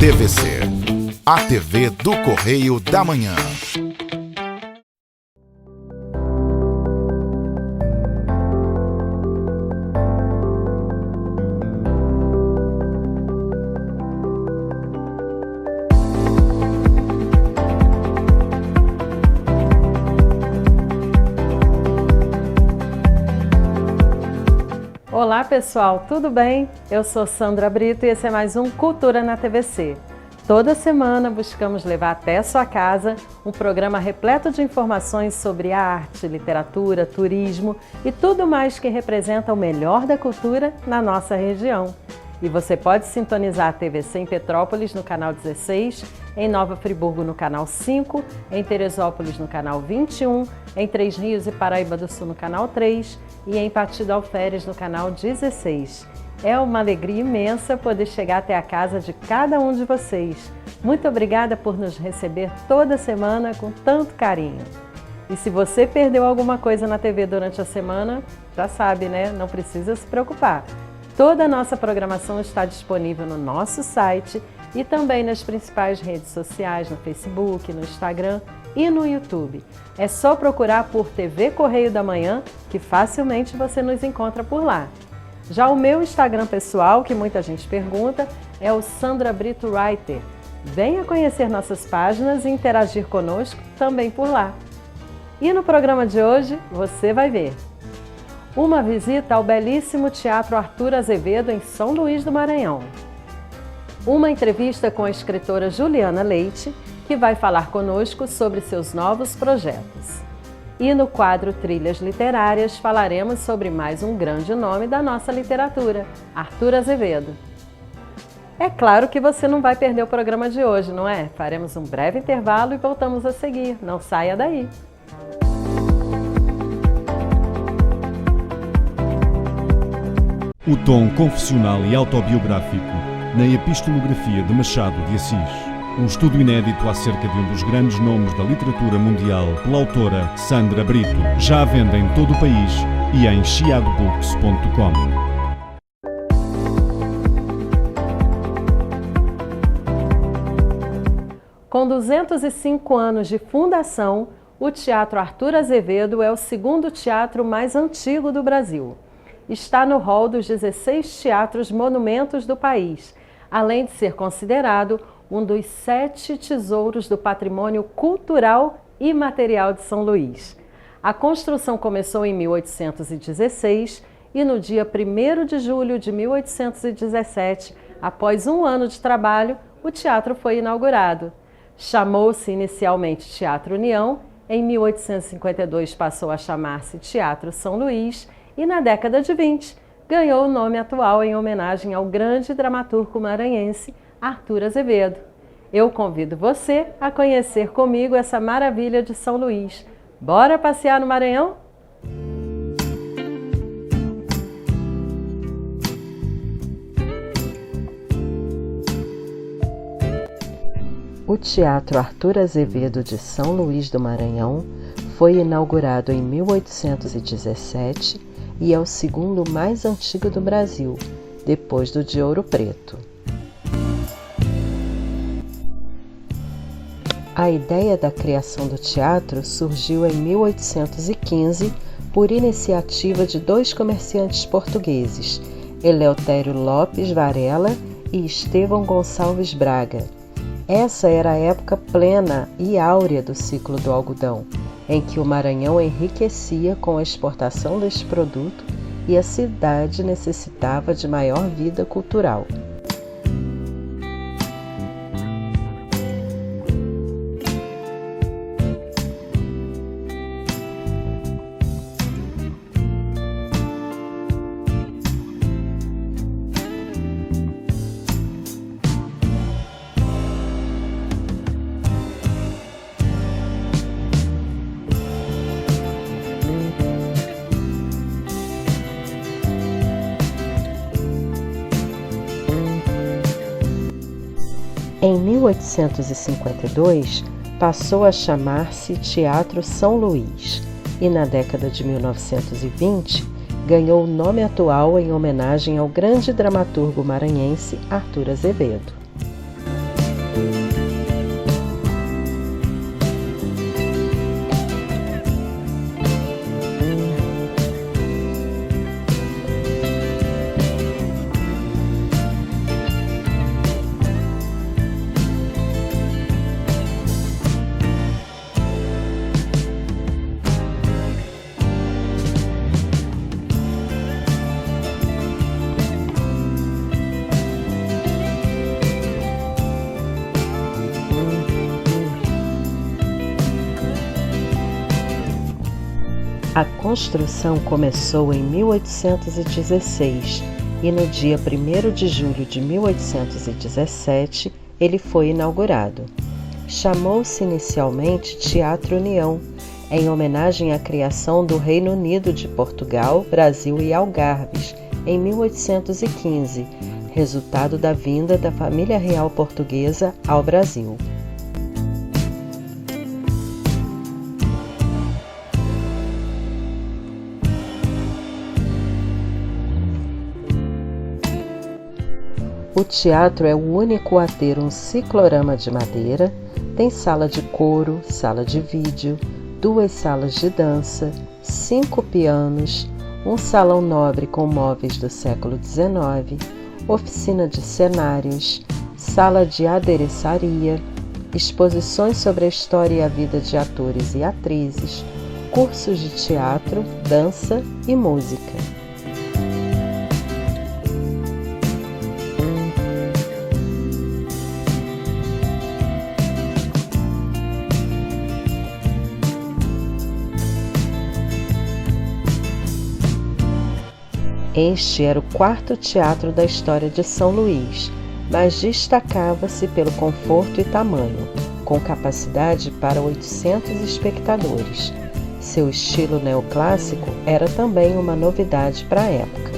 TVC, a TV do Correio da Manhã. Olá pessoal, tudo bem? Eu sou Sandra Brito e esse é mais um Cultura na TVC. Toda semana buscamos levar até a sua casa um programa repleto de informações sobre arte, literatura, turismo e tudo mais que representa o melhor da cultura na nossa região. E você pode sintonizar a TVC em Petrópolis no canal 16, em Nova Friburgo no canal 5, em Teresópolis no canal 21, em Três Rios e Paraíba do Sul no canal 3 e em Partido Alferes no canal 16. É uma alegria imensa poder chegar até a casa de cada um de vocês. Muito obrigada por nos receber toda semana com tanto carinho. E se você perdeu alguma coisa na TV durante a semana, já sabe, né? Não precisa se preocupar. Toda a nossa programação está disponível no nosso site e também nas principais redes sociais, no Facebook, no Instagram e no YouTube. É só procurar por TV Correio da Manhã, que facilmente você nos encontra por lá. Já o meu Instagram pessoal, que muita gente pergunta, é o Sandra Brito Writer. Venha conhecer nossas páginas e interagir conosco também por lá. E no programa de hoje, você vai ver uma visita ao belíssimo Teatro Arthur Azevedo em São Luís do Maranhão. Uma entrevista com a escritora Juliana Leite, que vai falar conosco sobre seus novos projetos. E no quadro Trilhas Literárias falaremos sobre mais um grande nome da nossa literatura, Arthur Azevedo. É claro que você não vai perder o programa de hoje, não é? Faremos um breve intervalo e voltamos a seguir. Não saia daí! O tom confessional e autobiográfico na epistolografia de Machado de Assis. Um estudo inédito acerca de um dos grandes nomes da literatura mundial pela autora Sandra Brito. Já à venda em todo o país e em chiadobooks.com. Com 205 anos de fundação, o Teatro Arthur Azevedo é o segundo teatro mais antigo do Brasil. Está no rol dos 16 teatros monumentos do país, além de ser considerado um dos 7 tesouros do patrimônio cultural e material de São Luís. A construção começou em 1816 e no dia 1º de julho de 1817, após um ano de trabalho, o teatro foi inaugurado. Chamou-se inicialmente Teatro União, em 1852 passou a chamar-se Teatro São Luís e na década de 20 ganhou o nome atual em homenagem ao grande dramaturgo maranhense Arthur Azevedo. Eu convido você a conhecer comigo essa maravilha de São Luís. Bora passear no Maranhão? O Teatro Arthur Azevedo de São Luís do Maranhão foi inaugurado em 1817 e é o segundo mais antigo do Brasil, depois do de Ouro Preto. A ideia da criação do teatro surgiu em 1815 por iniciativa de 2 comerciantes portugueses, Eleutério Lopes Varela e Estevão Gonçalves Braga. Essa era a época plena e áurea do ciclo do algodão, em que o Maranhão enriquecia com a exportação deste produto e a cidade necessitava de maior vida cultural. Em 1852, passou a chamar-se Teatro São Luís e, na década de 1920, ganhou o nome atual em homenagem ao grande dramaturgo maranhense Arthur Azevedo. A construção começou em 1816 e no dia 1º de julho de 1817 ele foi inaugurado. Chamou-se inicialmente Teatro União, em homenagem à criação do Reino Unido de Portugal, Brasil e Algarves, em 1815, resultado da vinda da família real portuguesa ao Brasil. O teatro é o único a ter um ciclorama de madeira, tem sala de coro, sala de vídeo, 2 salas de dança, 5 pianos, um salão nobre com móveis do século XIX, oficina de cenários, sala de adereçaria, exposições sobre a história e a vida de atores e atrizes, cursos de teatro, dança e música. Este era o 4º teatro da história de São Luís, mas destacava-se pelo conforto e tamanho, com capacidade para 800 espectadores. Seu estilo neoclássico era também uma novidade para a época.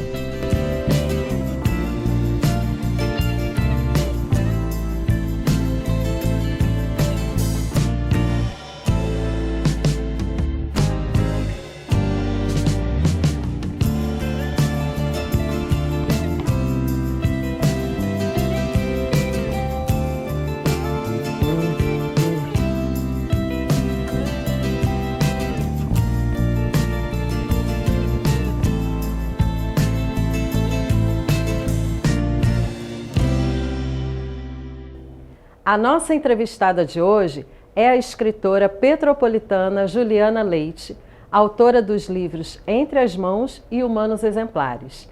A nossa entrevistada de hoje é a escritora petropolitana Juliana Leite, autora dos livros Entre as Mãos e Humanos Exemplares.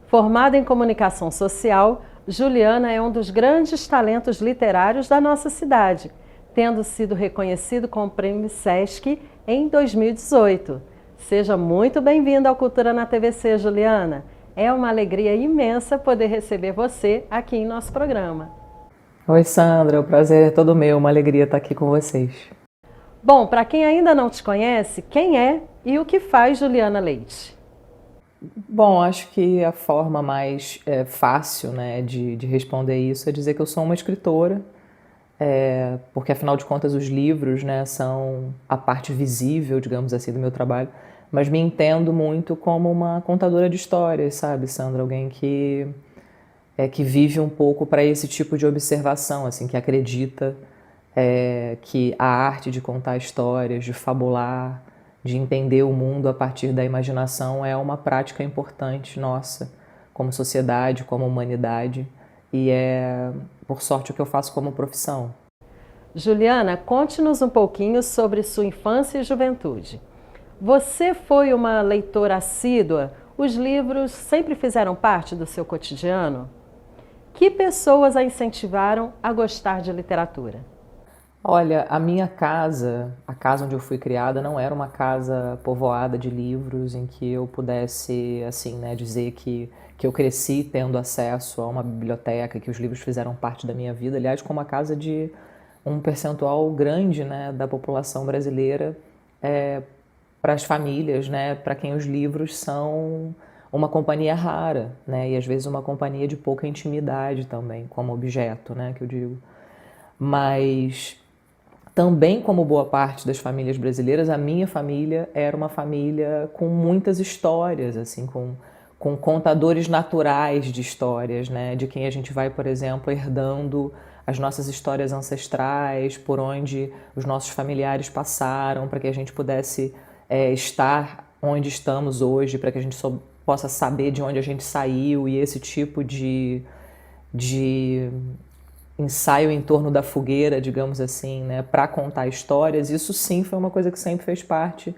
Formada em comunicação social, Juliana é um dos grandes talentos literários da nossa cidade, tendo sido reconhecido com o Prêmio Sesc em 2018. Seja muito bem-vinda ao Cultura na TVC, Juliana. É uma alegria imensa poder receber você aqui em nosso programa. Oi, Sandra, o prazer é todo meu, uma alegria estar aqui com vocês. Bom, para quem ainda não te conhece, quem é e o que faz Juliana Leite? Bom, acho que a forma mais fácil, né, de responder isso é dizer que eu sou uma escritora, porque afinal de contas os livros, né, são a parte visível, digamos assim, do meu trabalho, mas me entendo muito como uma contadora de histórias, sabe, Sandra? Alguém que vive um pouco para esse tipo de observação, assim, que acredita que a arte de contar histórias, de fabular, de entender o mundo a partir da imaginação é uma prática importante nossa, como sociedade, como humanidade, e é, por sorte, o que eu faço como profissão. Juliana, conte-nos um pouquinho sobre sua infância e juventude. Você foi uma leitora assídua? Os livros sempre fizeram parte do seu cotidiano? Que pessoas a incentivaram a gostar de literatura? Olha, a minha casa, a casa onde eu fui criada, não era uma casa povoada de livros em que eu pudesse, assim, né, dizer que eu cresci tendo acesso a uma biblioteca, que os livros fizeram parte da minha vida. Aliás, como a casa de um percentual grande, né, da população brasileira, para as famílias, né, para quem os livros são uma companhia rara, né, e às vezes uma companhia de pouca intimidade também, como objeto, né, que eu digo. Mas também, como boa parte das famílias brasileiras, a minha família era uma família com muitas histórias, assim, com contadores naturais de histórias, né, de quem a gente vai, por exemplo, herdando as nossas histórias ancestrais, por onde os nossos familiares passaram, para que a gente pudesse estar onde estamos hoje, para que a gente possa saber de onde a gente saiu, e esse tipo de ensaio em torno da fogueira, digamos assim, né, para contar histórias. Isso sim foi uma coisa que sempre fez parte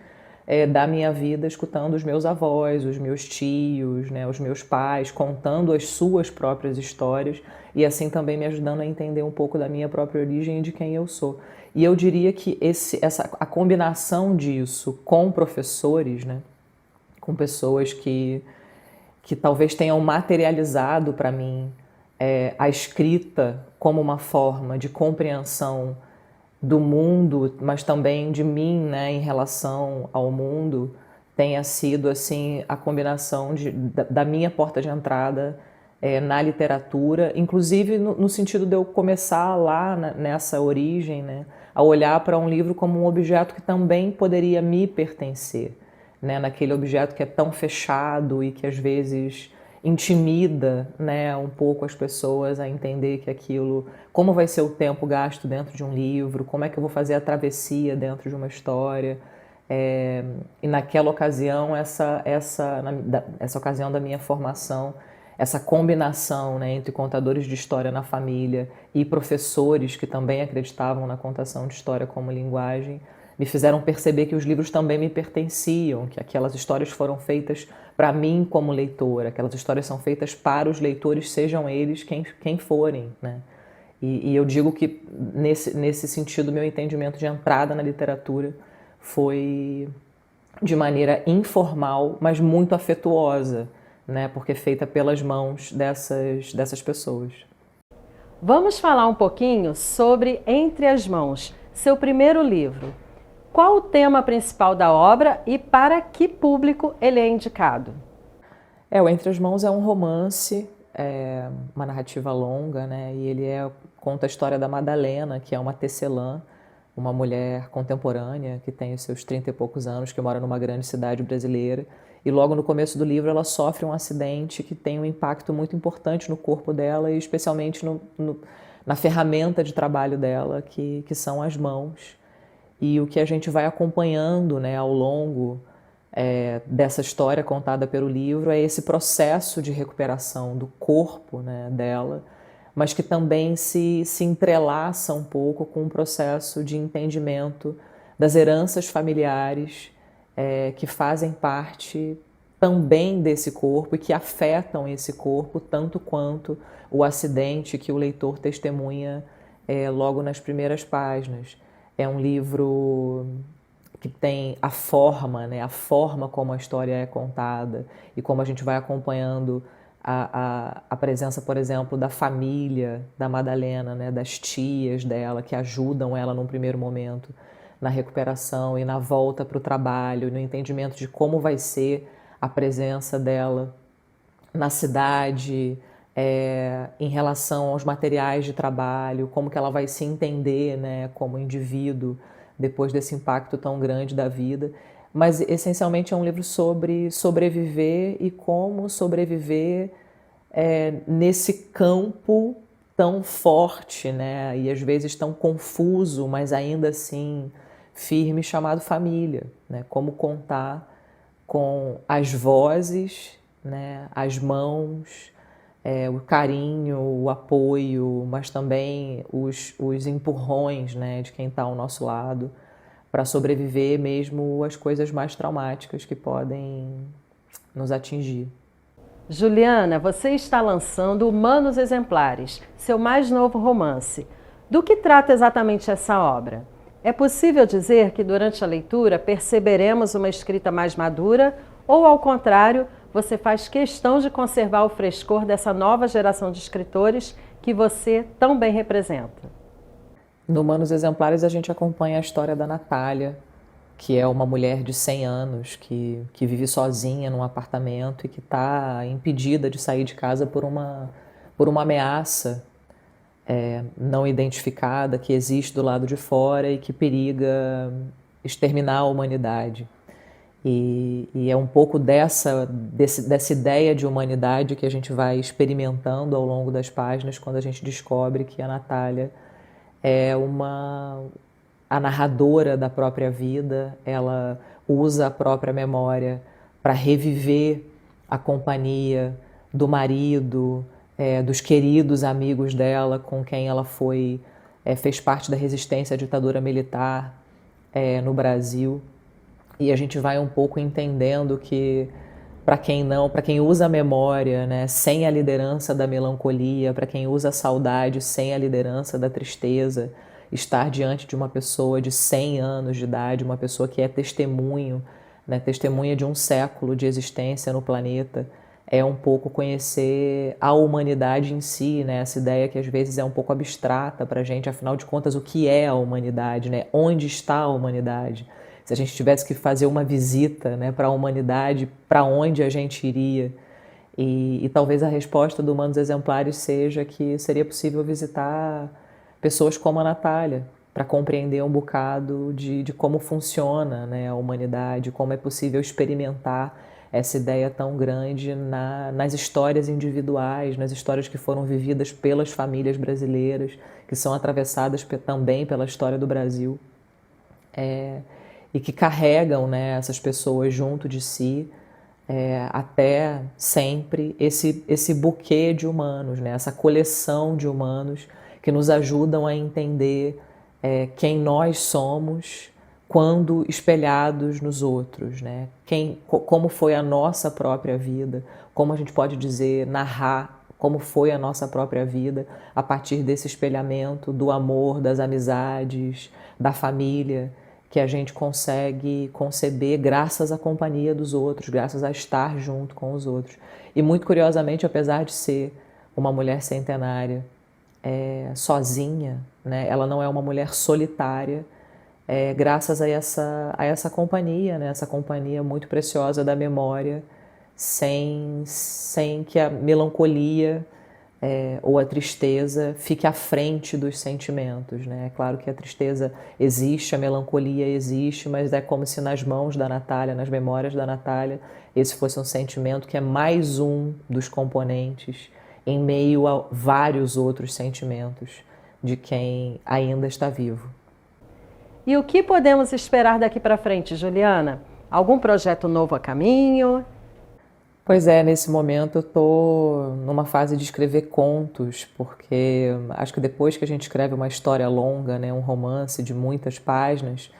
da minha vida escutando os meus avós, os meus tios, né, os meus pais, contando as suas próprias histórias e assim também me ajudando a entender um pouco da minha própria origem e de quem eu sou. E eu diria que a combinação disso com professores, né, com pessoas que talvez tenham materializado para mim a escrita como uma forma de compreensão do mundo, mas também de mim, né, em relação ao mundo, tenha sido assim a combinação da minha porta de entrada na literatura, inclusive no sentido de eu começar lá nessa origem, né, a olhar para um livro como um objeto que também poderia me pertencer, né, naquele objeto que é tão fechado e que às vezes intimida, né, um pouco as pessoas a entender que aquilo, como vai ser o tempo gasto dentro de um livro, como é que eu vou fazer a travessia dentro de uma história. E naquela ocasião, essa ocasião da minha formação, essa combinação, né, entre contadores de história na família e professores que também acreditavam na contação de história como linguagem, me fizeram perceber que os livros também me pertenciam, que aquelas histórias foram feitas para mim como leitora, aquelas histórias são feitas para os leitores, sejam eles quem forem, né? E eu digo que nesse sentido meu entendimento de entrada na literatura foi de maneira informal, mas muito afetuosa, né? Porque feita pelas mãos dessas pessoas. Vamos falar um pouquinho sobre Entre as Mãos, seu primeiro livro. Qual o tema principal da obra e para que público ele é indicado? O Entre as Mãos é um romance, uma narrativa longa, né? E ele conta a história da Madalena, que é uma tecelã, uma mulher contemporânea que tem os seus 30 e poucos anos, que mora numa grande cidade brasileira. E logo no começo do livro ela sofre um acidente que tem um impacto muito importante no corpo dela e especialmente na ferramenta de trabalho dela, que são as mãos. E o que a gente vai acompanhando, né, ao longo dessa história contada pelo livro é esse processo de recuperação do corpo, né, dela, mas que também se entrelaça um pouco com um processo de entendimento das heranças familiares que fazem parte também desse corpo e que afetam esse corpo tanto quanto o acidente que o leitor testemunha logo nas primeiras páginas. É um livro que tem a forma, né, a forma como a história é contada e como a gente vai acompanhando a presença, por exemplo, da família da Madalena, né, das tias dela que ajudam ela num primeiro momento na recuperação e na volta para o trabalho, no entendimento de como vai ser a presença dela na cidade, em relação aos materiais de trabalho, como que ela vai se entender, né, como indivíduo depois desse impacto tão grande da vida. Mas essencialmente é um livro sobre sobreviver e como sobreviver nesse campo tão forte, né, e às vezes tão confuso, mas ainda assim firme, chamado família, né, como contar com as vozes, né, as mãos, o carinho, o apoio, mas também os empurrões, né, de quem está ao nosso lado para sobreviver mesmo às coisas mais traumáticas que podem nos atingir. Juliana, você está lançando Humanos Exemplares, seu mais novo romance. Do que trata exatamente essa obra? É possível dizer que durante a leitura perceberemos uma escrita mais madura ou, ao contrário, você faz questão de conservar o frescor dessa nova geração de escritores que você tão bem representa? No Humanos Exemplares a gente acompanha a história da Natália, que é uma mulher de 100 anos que vive sozinha num apartamento e que está impedida de sair de casa por uma ameaça não identificada que existe do lado de fora e que periga exterminar a humanidade. E é um pouco dessa ideia de humanidade que a gente vai experimentando ao longo das páginas quando a gente descobre que a Natália é a narradora da própria vida, ela usa a própria memória para reviver a companhia do marido, dos queridos amigos dela com quem ela fez parte da resistência à ditadura militar no Brasil. e a gente vai um pouco entendendo que, para quem usa a memória, né, sem a liderança da melancolia, para quem usa a saudade sem a liderança da tristeza, estar diante de uma pessoa de 100 anos de idade, uma pessoa que é testemunho, né, testemunha de um século de existência no planeta, é um pouco conhecer a humanidade em si, né, essa ideia que às vezes é um pouco abstrata para a gente, afinal de contas, o que é a humanidade, né, onde está a humanidade? Se a gente tivesse que fazer uma visita, né, para a humanidade, para onde a gente iria? E talvez a resposta do Humanos Exemplares seja que seria possível visitar pessoas como a Natália, para compreender um bocado de como funciona, né, a humanidade, como é possível experimentar essa ideia tão grande nas histórias individuais, nas histórias que foram vividas pelas famílias brasileiras, que são atravessadas também pela história do Brasil. E que carregam, né, essas pessoas junto de si até sempre esse buquê de humanos, né, essa coleção de humanos que nos ajudam a entender quem nós somos quando espelhados nos outros, né? Como foi a nossa própria vida, como a gente pode dizer, narrar como foi a nossa própria vida a partir desse espelhamento do amor, das amizades, da família, que a gente consegue conceber graças à companhia dos outros, graças a estar junto com os outros. E muito curiosamente, apesar de ser uma mulher centenária, sozinha, né? Ela não é uma mulher solitária, graças a essa companhia, né? Essa companhia muito preciosa da memória, sem que a melancolia ou a tristeza fique à frente dos sentimentos, né? É claro que a tristeza existe, a melancolia existe, mas é como se nas mãos da Natália, nas memórias da Natália, esse fosse um sentimento que é mais um dos componentes em meio a vários outros sentimentos de quem ainda está vivo. E o que podemos esperar daqui para frente, Juliana? Algum projeto novo a caminho? Pois é, nesse momento eu estou numa fase de escrever contos, porque acho que depois que a gente escreve uma história longa, né, um romance de muitas páginas,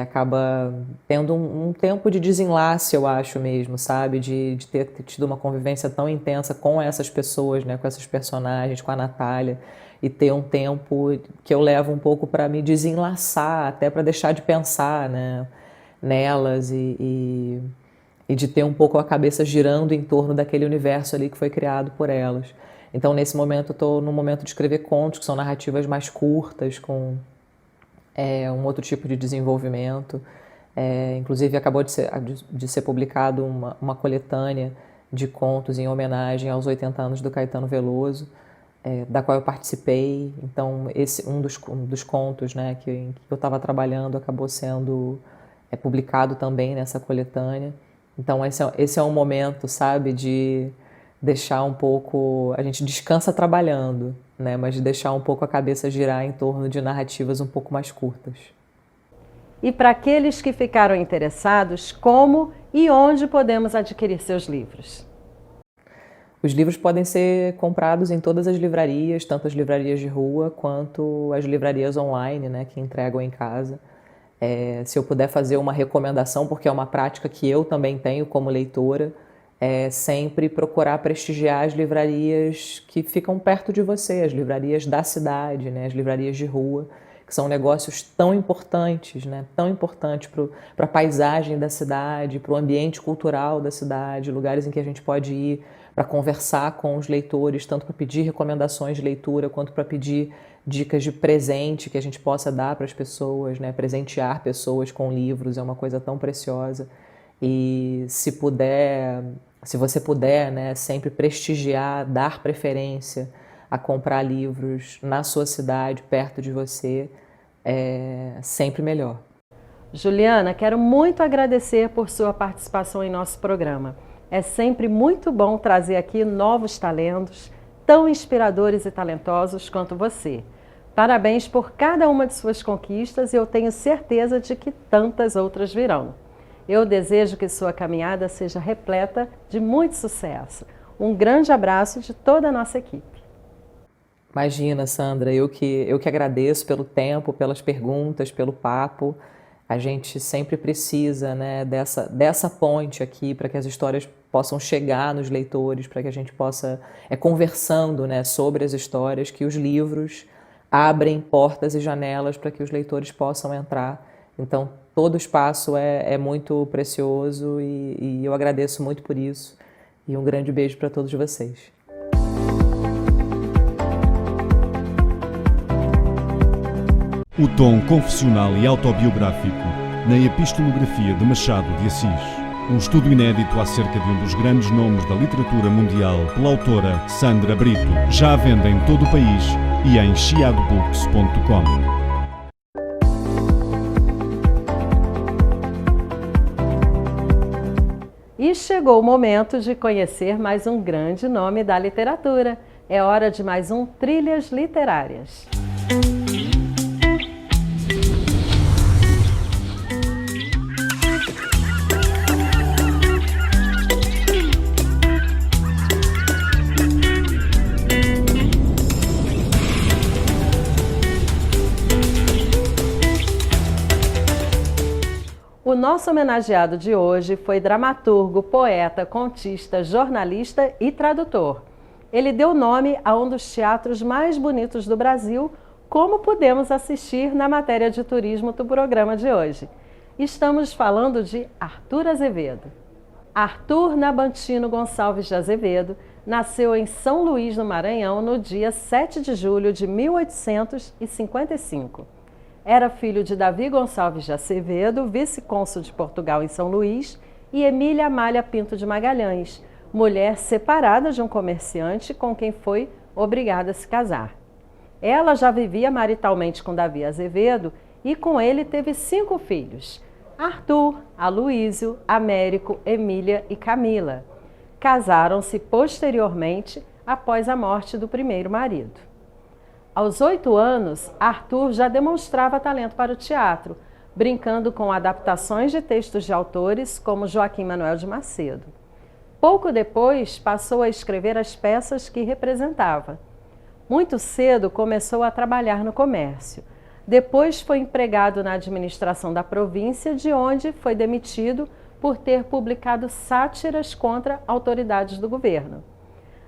acaba tendo um tempo de desenlace, eu acho mesmo, sabe? De ter tido uma convivência tão intensa com essas pessoas, né, com esses personagens, com a Natália, e ter um tempo que eu levo um pouco para me desenlaçar, até para deixar de pensar, né, nelas e de ter um pouco a cabeça girando em torno daquele universo ali que foi criado por elas. Então, nesse momento, eu estou no momento de escrever contos, que são narrativas mais curtas, com um outro tipo de desenvolvimento. Inclusive, acabou de ser publicado uma coletânea de contos em homenagem aos 80 anos do Caetano Veloso, da qual eu participei. Então, um dos contos, né, que eu estava trabalhando acabou sendo publicado também nessa coletânea. Então, esse é um momento, sabe, de deixar um pouco... A gente descansa trabalhando, né, mas de deixar um pouco a cabeça girar em torno de narrativas um pouco mais curtas. E para aqueles que ficaram interessados, como e onde podemos adquirir seus livros? Os livros podem ser comprados em todas as livrarias, tanto as livrarias de rua quanto as livrarias online, né, que entregam em casa. Se eu puder fazer uma recomendação, porque é uma prática que eu também tenho como leitora, sempre procurar prestigiar as livrarias que ficam perto de você, as livrarias da cidade, né, as livrarias de rua, que são negócios tão importantes, né, tão importantes para a paisagem da cidade, para o ambiente cultural da cidade, lugares em que a gente pode ir para conversar com os leitores, tanto para pedir recomendações de leitura, quanto para pedir dicas de presente que a gente possa dar para as pessoas, né? Presentear pessoas com livros é uma coisa tão preciosa. E se você puder, né, sempre prestigiar, dar preferência a comprar livros na sua cidade, perto de você, é sempre melhor. Juliana, quero muito agradecer por sua participação em nosso programa. É sempre muito bom trazer aqui novos talentos, tão inspiradores e talentosos quanto você. Parabéns por cada uma de suas conquistas e eu tenho certeza de que tantas outras virão. Eu desejo que sua caminhada seja repleta de muito sucesso. Um grande abraço de toda a nossa equipe. Imagina, Sandra, eu que agradeço pelo tempo, pelas perguntas, pelo papo. A gente sempre precisa, né, dessa ponte aqui para que as histórias possam chegar nos leitores, para que a gente possa, conversando, né, sobre as histórias, que os livros abrem portas e janelas para que os leitores possam entrar. Então, todo espaço é muito precioso e eu agradeço muito por isso. E um grande beijo para todos vocês. O tom confessional e autobiográfico na Epistolografia de Machado de Assis. Um estudo inédito acerca de um dos grandes nomes da literatura mundial pela autora Sandra Brito. Já à venda em todo o país e em chiadobooks.com. E chegou o momento de conhecer mais um grande nome da literatura. É hora de mais um Trilhas Literárias. O nosso homenageado de hoje foi dramaturgo, poeta, contista, jornalista e tradutor. Ele deu nome a um dos teatros mais bonitos do Brasil, como pudemos assistir na matéria de turismo do programa de hoje. Estamos falando de Arthur Azevedo. Arthur Nabantino Gonçalves de Azevedo nasceu em São Luís, no Maranhão, no dia 7 de julho de 1855. Era filho de Davi Gonçalves de Azevedo, vice-cônsul de Portugal em São Luís, e Emília Amália Pinto de Magalhães, mulher separada de um comerciante com quem foi obrigada a se casar. Ela já vivia maritalmente com Davi Azevedo e com ele teve 5 filhos: Arthur, Aloísio, Américo, Emília e Camila. Casaram-se posteriormente após a morte do primeiro marido. Aos 8 anos, Arthur já demonstrava talento para o teatro, brincando com adaptações de textos de autores como Joaquim Manuel de Macedo. Pouco depois, passou a escrever as peças que representava. Muito cedo começou a trabalhar no comércio. Depois foi empregado na administração da província, de onde foi demitido por ter publicado sátiras contra autoridades do governo.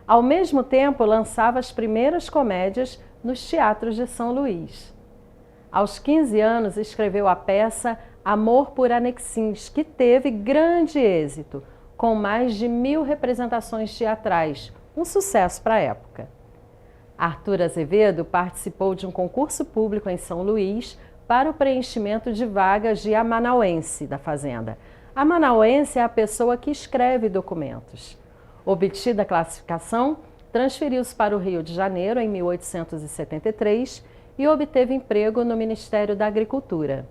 Ao mesmo tempo, lançava as primeiras comédias nos teatros de São Luís. Aos 15 anos, escreveu a peça Amor por Anexins, que teve grande êxito, com mais de 1000 representações teatrais, um sucesso para a época. Arthur Azevedo participou de um concurso público em São Luís para o preenchimento de vagas de amanauense da Fazenda. Amanauense é a pessoa que escreve documentos. Obtida a classificação, transferiu-se para o Rio de Janeiro em 1873 e obteve emprego no Ministério da Agricultura.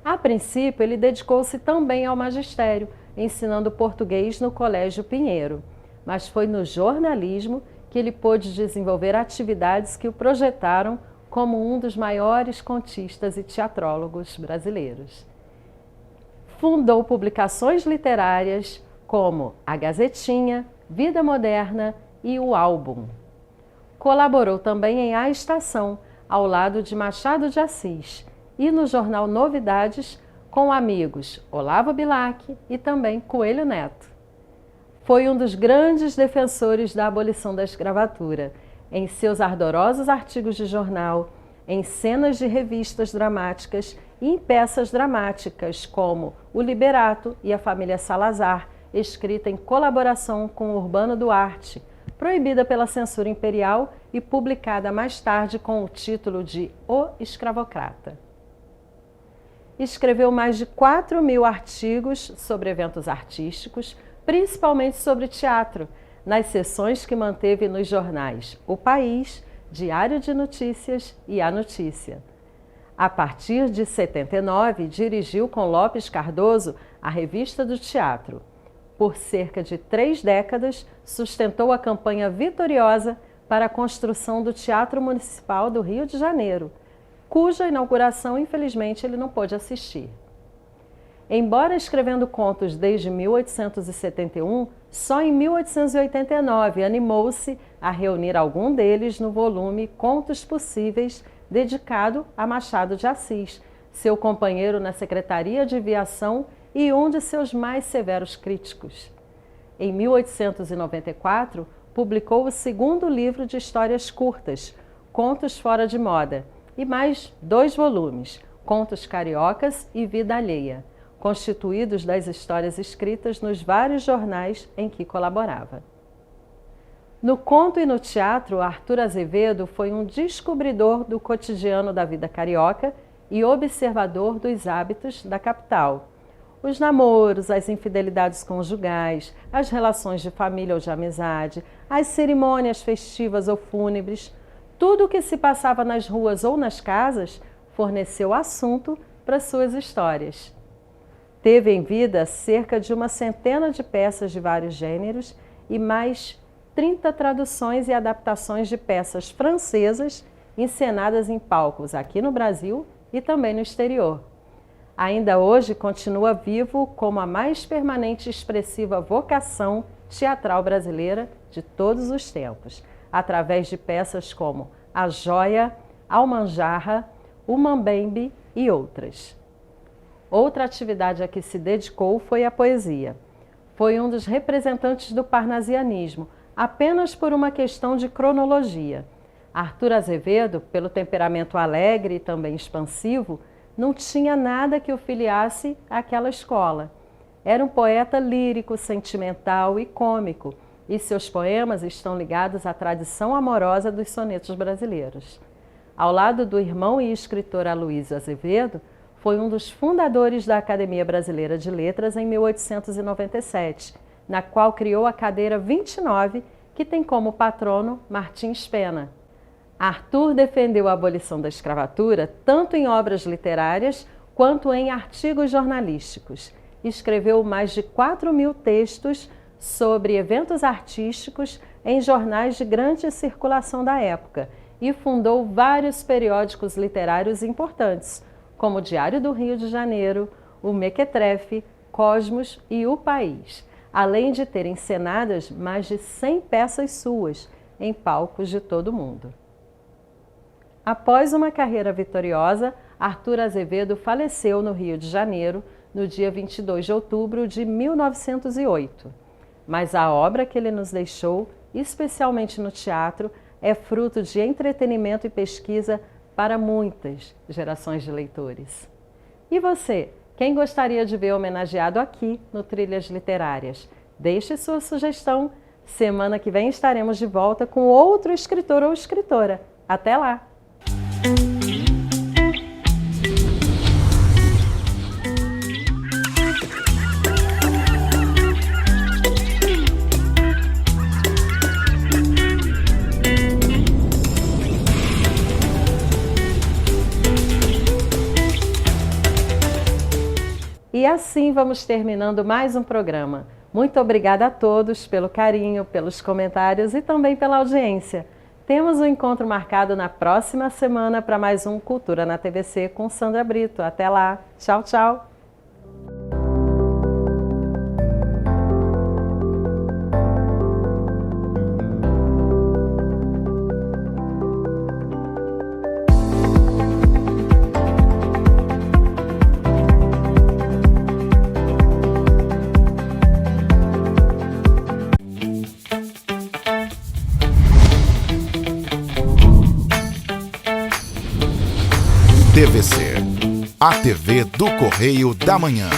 A princípio, ele dedicou-se também ao magistério, ensinando português no Colégio Pinheiro, mas foi no jornalismo que ele pôde desenvolver atividades que o projetaram como um dos maiores contistas e teatrólogos brasileiros. Fundou publicações literárias como A Gazetinha, Vida Moderna e O Álbum. Colaborou também em A Estação, ao lado de Machado de Assis, e no jornal Novidades, com amigos Olavo Bilac e também Coelho Neto. Foi um dos grandes defensores da abolição da escravatura, em seus ardorosos artigos de jornal, em cenas de revistas dramáticas e em peças dramáticas como O Liberato e a Família Salazar, escrita em colaboração com Urbano Duarte, proibida pela censura imperial e publicada mais tarde com o título de O Escravocrata. Escreveu mais de 4.000 artigos sobre eventos artísticos, principalmente sobre teatro, nas sessões que manteve nos jornais O País, Diário de Notícias e A Notícia. A partir de 79, dirigiu com Lopes Cardoso a Revista do Teatro. Por cerca de 3 décadas, sustentou a campanha vitoriosa para a construção do Teatro Municipal do Rio de Janeiro, cuja inauguração, infelizmente, ele não pôde assistir. Embora escrevendo contos desde 1871, só em 1889 animou-se a reunir algum deles no volume Contos Possíveis, dedicado a Machado de Assis, seu companheiro na Secretaria de Aviação e um de seus mais severos críticos. Em 1894, publicou o segundo livro de histórias curtas, Contos Fora de Moda, e mais 2 volumes, Contos Cariocas e Vida Alheia, constituídos das histórias escritas nos vários jornais em que colaborava. No conto e no teatro, Arthur Azevedo foi um descobridor do cotidiano da vida carioca e observador dos hábitos da capital. Os namoros, as infidelidades conjugais, as relações de família ou de amizade, as cerimônias festivas ou fúnebres, tudo o que se passava nas ruas ou nas casas forneceu assunto para suas histórias. Teve em vida cerca de 100 de peças de vários gêneros e mais 30 traduções e adaptações de peças francesas encenadas em palcos aqui no Brasil e também no exterior. Ainda hoje continua vivo como a mais permanente e expressiva vocação teatral brasileira de todos os tempos, através de peças como A Joia, Almanjarra, O Mambembe e outras. Outra atividade a que se dedicou foi a poesia. Foi um dos representantes do parnasianismo, apenas por uma questão de cronologia. Arthur Azevedo, pelo temperamento alegre e também expansivo, não tinha nada que o filiasse àquela escola. Era um poeta lírico, sentimental e cômico, e seus poemas estão ligados à tradição amorosa dos sonetos brasileiros. Ao lado do irmão e escritor Aloysio Azevedo, foi um dos fundadores da Academia Brasileira de Letras em 1897, na qual criou a cadeira 29, que tem como patrono Martins Pena. Arthur defendeu a abolição da escravatura tanto em obras literárias quanto em artigos jornalísticos. Escreveu mais de 4.000 textos sobre eventos artísticos em jornais de grande circulação da época e fundou vários periódicos literários importantes, como o Diário do Rio de Janeiro, o Mequetrefe, Cosmos e O País, além de ter encenadas mais de 100 peças suas em palcos de todo o mundo. Após uma carreira vitoriosa, Arthur Azevedo faleceu no Rio de Janeiro no dia 22 de outubro de 1908. Mas a obra que ele nos deixou, especialmente no teatro, é fruto de entretenimento e pesquisa para muitas gerações de leitores. E você, quem gostaria de ver homenageado aqui no Trilhas Literárias? Deixe sua sugestão. Semana que vem estaremos de volta com outro escritor ou escritora. Até lá! E assim vamos terminando mais um programa. Muito obrigada a todos pelo carinho, pelos comentários e também pela audiência. Temos um encontro marcado na próxima semana para mais um Cultura na TVC com Sandra Brito. Até lá. Tchau, tchau. TVC, a TV do Correio da Manhã.